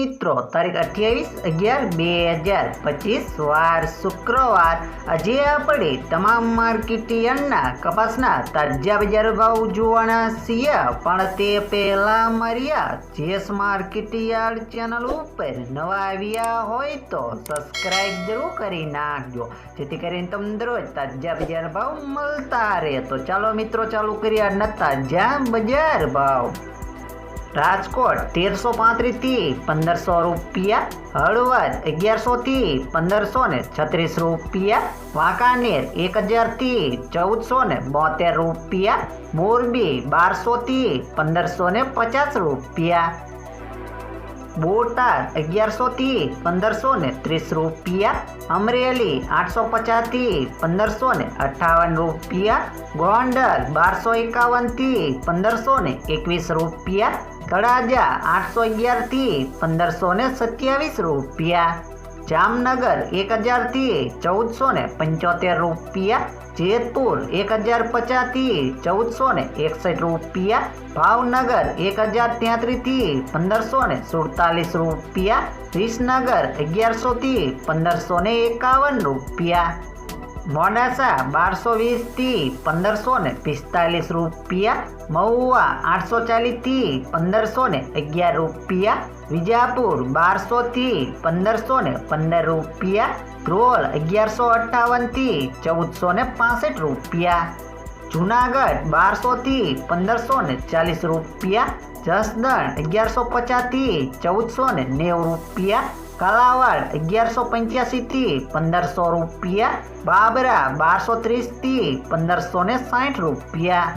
મિત્રો, તારીખ 28/11/2025 વાર શુક્રવાર। આજે આપણે તમામ માર્કેટ યાર્ડના કપાસના તાજા બજાર ભાવ જોવાના છીએ, પણ તે પહેલા મારી આ જેએસ માર્કેટ યાર્ડ ચેનલ ઉપર નવા આવ્યા હોય તો સબસ્ક્રાઇબ જરૂર કરી નાખજો, જેથી કરીને તમને દરરોજ તાજા બજાર ભાવ મળતા રહે। તો ચાલો મિત્રો, ચાલુ કરીએ આજના તાજા બજાર ભાવ। રાજકોટ 1335 થી 1500 રૂપિયા, હળવદ 1100 થી 1536 રૂપિયા, વાંકાનેર 1000 થી 1472 રૂપિયા, મોરબી 1200 થી 1550 રૂપિયા, બોટાદ 1100 થી 1530 રૂપિયા, અમરેલી 850 થી 1558 રૂપિયા, ગોંડલ 1251 થી 1521 રૂપિયા, તળાજા 811 થી 1527 રૂપિયા, જામનગર 1000 થી 1475 રૂપિયા, જેતપુર 1050 થી 1461 રૂપિયા, ભાવનગર 1033 થી 1547 રૂપિયા, વિસનગર 1100 થી 1551 રૂપિયા, મોડાસા 1220 થી 1545 રૂપિયા, મહુવા 840 થી 1511 રૂપિયા, વિજાપુર 1200 થી 1515 રૂપિયા, ધ્રોલ 1158 થી 1465 રૂપિયા, જુનાગઢ 1200 થી 1540 રૂપિયા, જસદણ 1150 થી 1490 રૂપિયા, કાલાવાડ 1185 થી 1500 રૂપિયા, બાબરા 1230 થી 1560 રૂપિયા।